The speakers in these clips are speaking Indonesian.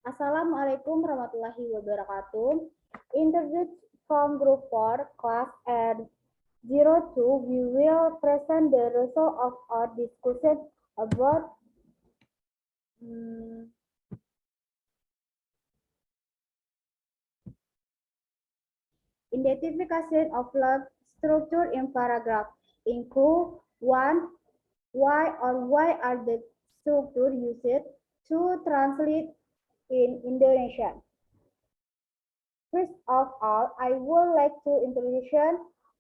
Assalamualaikum warahmatullahi wabarakatuh. Introduced from Group 4, Class N02, we will present the result of our discussion about identification of log structure in paragraph. Include 1. Why are the structure used to translate in Indonesian? First of all, I would like to introduce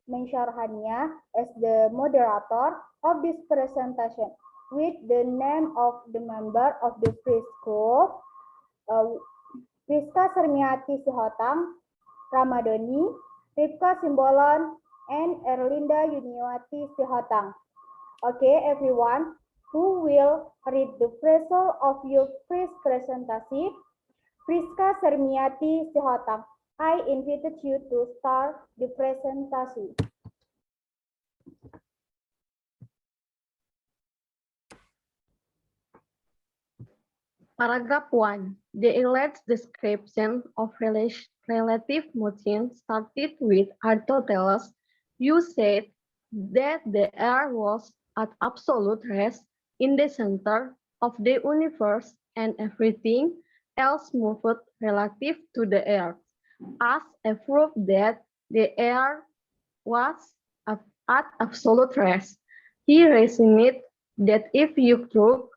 Mensyarhania as the moderator of this presentation with the name of the member of the Frisk Group, Rizka Sermiati Sihotang, Ramadhani, Ripka Simbolon, and Erlinda Yuniwati Sihotang. Okay, everyone, who will read the result of your first presentation? Rizka Sermiati Sihotang. I invited you to start the presentation. Paragraph 1. The alleged description of relative motion started with Aristoteles. You said that the air was at absolute rest in the center of the universe and everything else moved relative to the earth. As a proof that the air was at absolute rest, he reasoned that if you took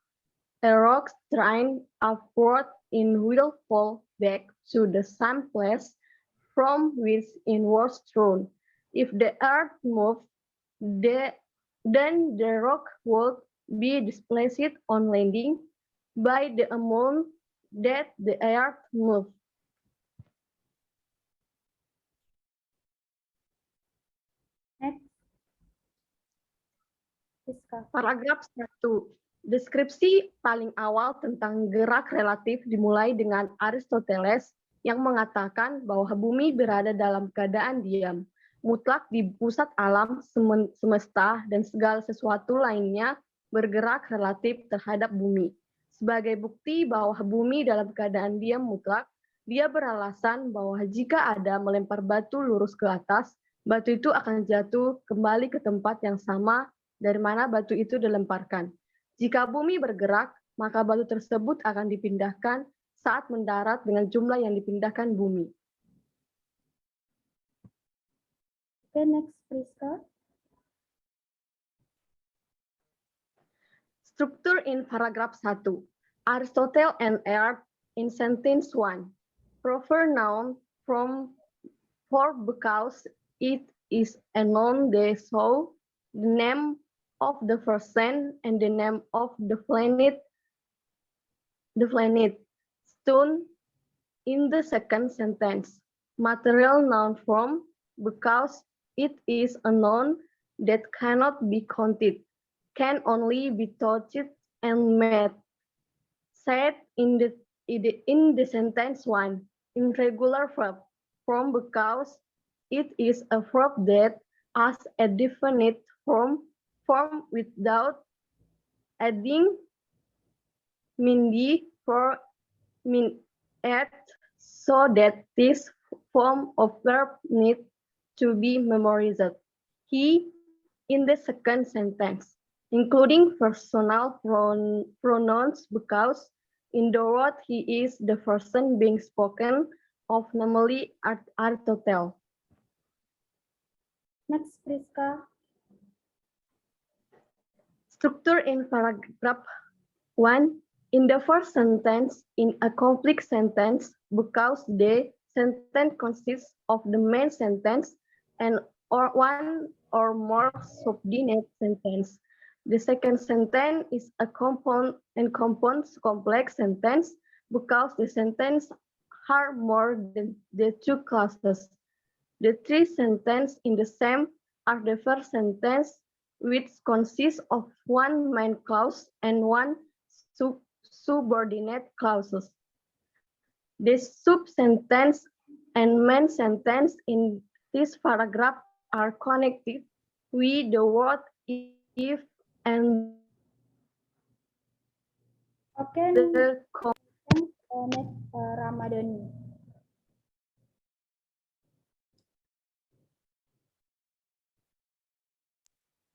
a rock thrown upward will fall back to the same place from which it was thrown. If the earth moved, then the rock would be displaced on landing by the amount that the earth moved. Next. Paragraf 1. Deskripsi paling awal tentang gerak relatif dimulai dengan Aristoteles yang mengatakan bahwa bumi berada dalam keadaan diam, mutlak di pusat alam semesta dan segala sesuatu lainnya bergerak relatif terhadap bumi. Sebagai bukti bahwa bumi dalam keadaan diam mutlak, dia beralasan bahwa jika ada melempar batu lurus ke atas, batu itu akan jatuh kembali ke tempat yang sama dari mana batu itu dilemparkan. Jika bumi bergerak, maka batu tersebut akan dipindahkan saat mendarat dengan jumlah yang dipindahkan bumi. Okay, next, Priska. Struktur in paragraph 1. Aristotle and Earth in sentence 1. Proper noun for because it is a noun they saw, the name of the person and the name of the planet stone in the second sentence. Material noun form because it is a noun that cannot be counted, can only be touched and made. Said in the sentence 1. Irregular verb form because it is a verb that has a definite form without adding mindi for add so that this form of verb needs to be memorized. He in the second sentence, including personal pronouns because in the word he is the person being spoken of, namely Aristotle. Next, Priska. Structure in paragraph 1. In the first sentence, in a complex sentence, because the sentence consists of the main sentence and or one or more subordinate sentence. The second sentence is a compound complex sentence because the sentence are more than the two clauses. The three sentences in the same are the first sentence, which consists of one main clause and one subordinate clauses. The sub-sentence and main sentence in this paragraph are connected with the word if and Okay. the Next, Ramadhani.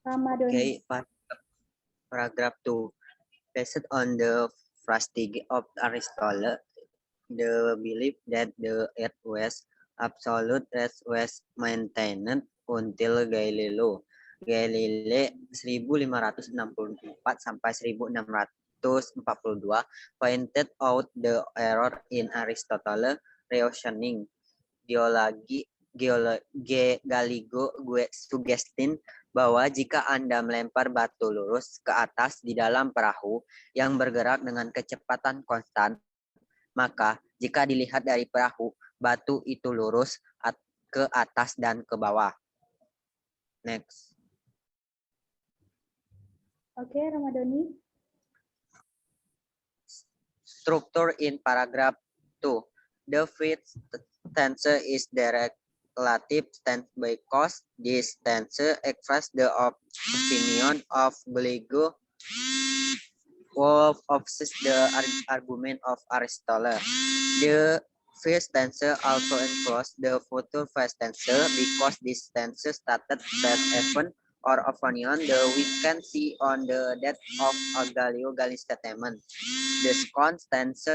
Okay, paragraph 2. Based on the phrasing of Aristotle, the belief that the earth was absolute rest was maintained until Galileo. Galilei 1564 sampai 1642 pointed out the error in Aristotle reasoning. Galigo suggestin bahwa jika Anda melempar batu lurus ke atas di dalam perahu yang bergerak dengan kecepatan konstan, maka jika dilihat dari perahu, batu itu lurus ke atas dan ke bawah. Next. Oke, Ramadhani. Structure in paragraph 2. The fifth tense is direct relative tense because this tense expresses the opinion of Galigo of the argument of Aristotle. The first tense also includes the future first tense because this tense started that event or opinion we can see on the death of Galileo Galilei statement. The second tense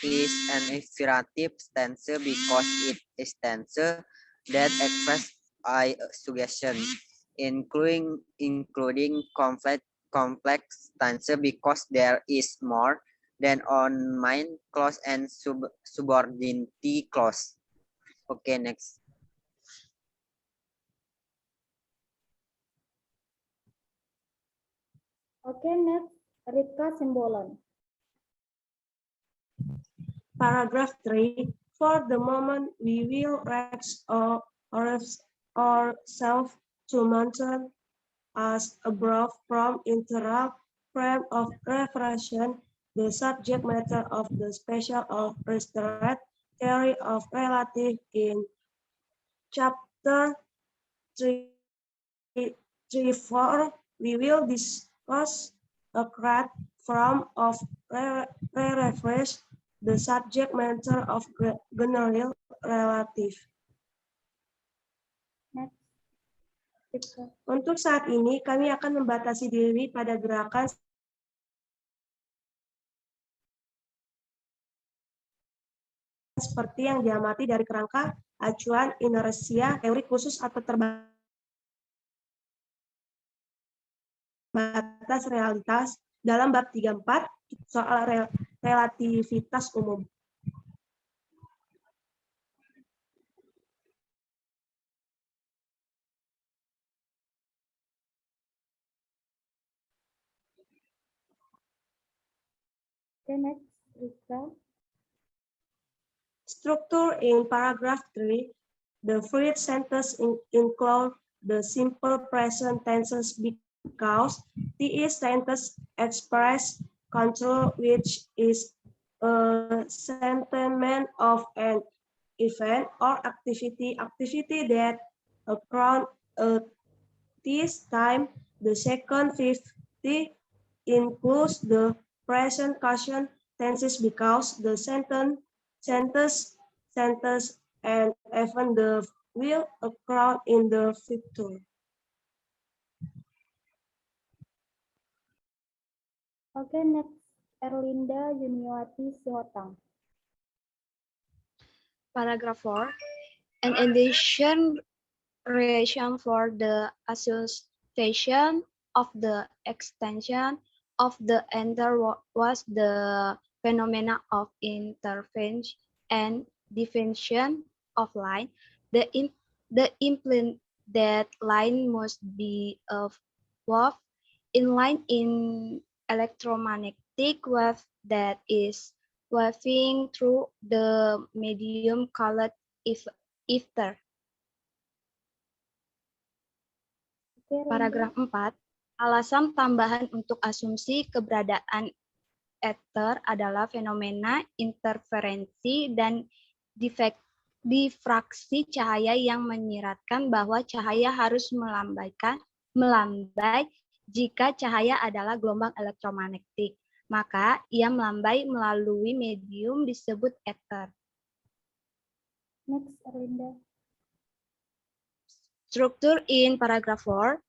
is an affirmative tense because it is tense that express I suggestion, including complex tense because there is more than on main clause and subordinate clause. Okay, next. Okay, next, Rika Simbolon. Paragraph 3. For the moment, we will rest ourselves to mention as above from integral frame of reference the subject matter of the special of Aristotle theory of relative in chapter 3.4. We will discuss a correct form of reference the subject matter of general relative. Next, Rika. Untuk saat ini, kami akan membatasi diri pada gerakan seperti yang diamati dari kerangka acuan inersia teori khusus atau terbatas realitas dalam bab 34 soal relativitas umum. Okay, next, Rika. Structure in paragraph 3. The first sentence include the simple present tenses because this sentence express control, which is a sentiment of an event or activity that occurred at this time. The second 50 includes the present caution tenses because the sentence, and even the will occur in the future. Okay, next, Erlinda Juniwati Sihotang. Paragraph 4. An addition relation for the association of the extension of the enter was the phenomena of intervention and definition of line. The implant that line must be of wave in line in electromagnetic wave that is waving through the medium colored ether. Okay, Paragraf 4. Alasan tambahan untuk asumsi keberadaan ether adalah fenomena interferensi dan difraksi cahaya yang menyiratkan bahwa cahaya harus melambai jika cahaya adalah gelombang elektromagnetik. maka ia melambai melalui medium disebut ether. Next, Erlinda. Structure in paragraph 4.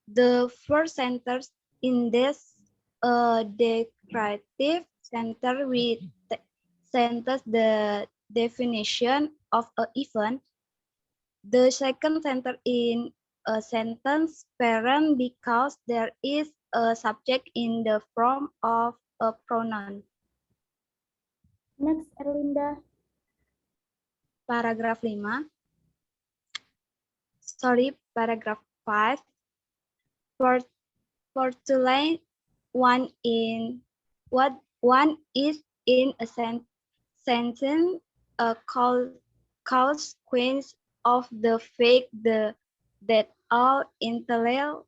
The first sentence index a declarative sentence with sentence the definition of an event. The second sentence in a sentence parent because there is a subject in the form of a pronoun. Next, Erlinda. Paragraph 5. Sorry, paragraph 5. For to line one is in a sentence a consequence of the fact that all intellectual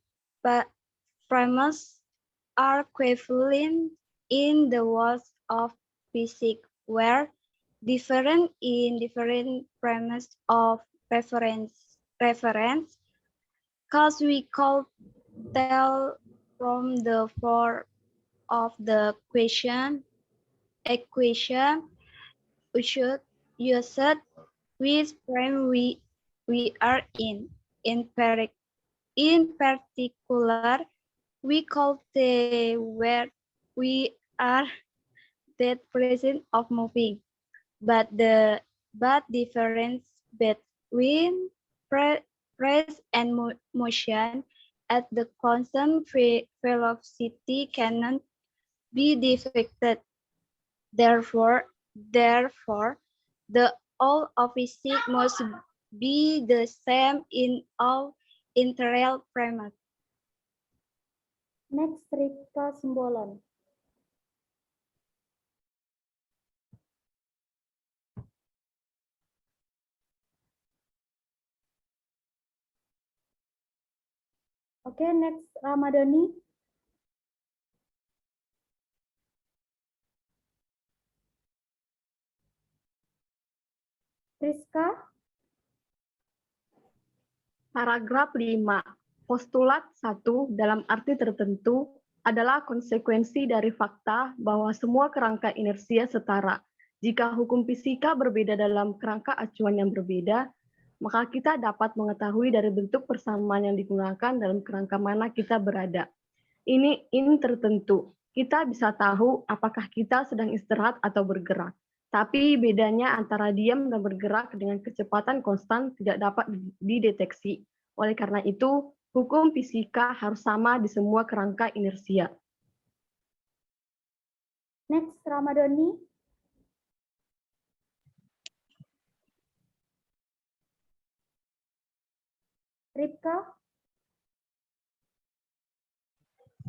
premises are equivalent in the world of physics, where different in different premises of reference, cause we call tell from the form of the equation we should use it which frame we are in. In particular, we call the where we are that present of moving, but difference between press and motion at the constant velocity cannot be defected. Therefore, the all of physics must be the same in all integral premises. Next, Rika Simbolon. Okay, next, Ramadhani. Priska. Paragraf 5. Postulat 1 dalam arti tertentu adalah konsekuensi dari fakta bahwa semua kerangka inersia setara. Jika hukum fisika berbeda dalam kerangka acuan yang berbeda, maka kita dapat mengetahui dari bentuk persamaan yang digunakan dalam kerangka mana kita berada. Ini tertentu. Kita bisa tahu apakah kita sedang istirahat atau bergerak. Tapi bedanya antara diam dan bergerak dengan kecepatan konstan tidak dapat dideteksi. Oleh karena itu, hukum fisika harus sama di semua kerangka inersia. Next, Ramadhani. Ripka.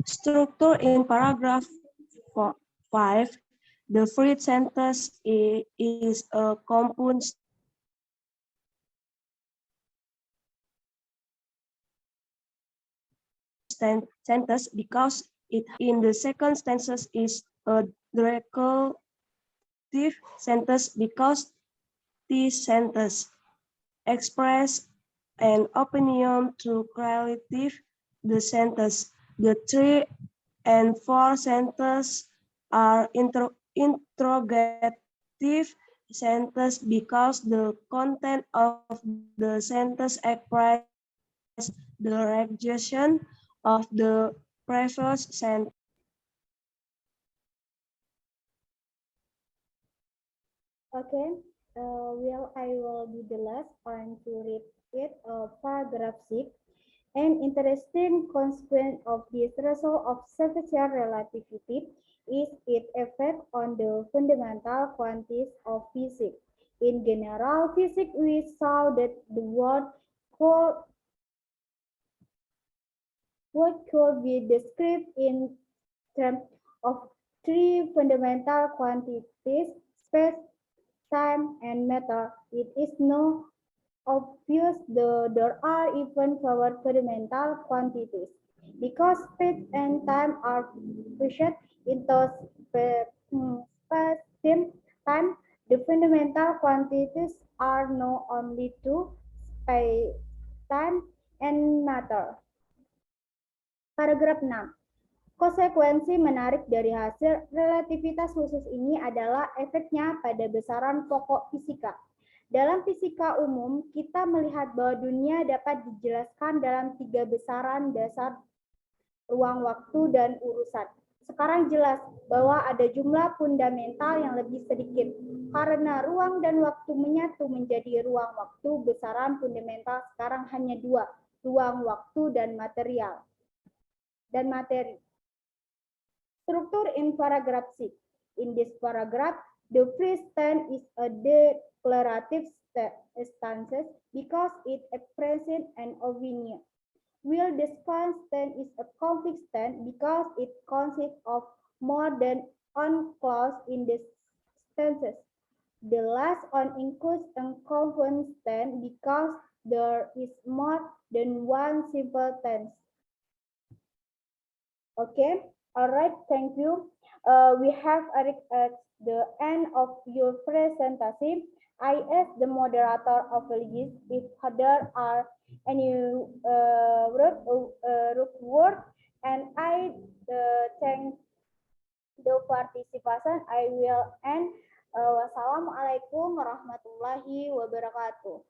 Structure in paragraph 5. The first sentence is a compound sentence because it in the second sentence is a declarative sentence because this sentence express an opinion to relative the sentence. The 3 and 4 sentences are interrogative sentence because the content of the sentence express the rejection of the previous sentence. Okay, I will be the last one to read it. Paragraph 6. An interesting consequence of this result of special relativity is its effect on the fundamental quantities of physics. In general physics, we saw that the world could be described in terms of 3 fundamental quantities: space, time, and matter. It is now obvious there are even fewer fundamental quantities. Because space and time are pushed into space and time, the fundamental quantities are now only 2: space, time, and matter. Paragraf 6. Konsekuensi menarik dari hasil relativitas khusus ini adalah efeknya pada besaran pokok fisika. Dalam fisika umum, kita melihat bahwa dunia dapat dijelaskan dalam 3 besaran dasar: ruang, waktu, dan urusan. Sekarang jelas bahwa ada jumlah fundamental yang lebih sedikit. Karena ruang dan waktu menyatu menjadi ruang waktu, besaran fundamental sekarang hanya 2, ruang, waktu, dan materi. Structure in paragraph 6. In this paragraph, the first stance is a declarative stance because it expresses an opinion, while the second stance is a conflict stance because it consists of more than one clause in the stances. The last one includes a compound stance because there is more than one simple tense. Okay, all right, thank you. We have reached at the end of your presentation. I ask the moderator of the list if there are any word, and I thank the participation. I will end. Wassalamualaikum warahmatullahi wabarakatuh.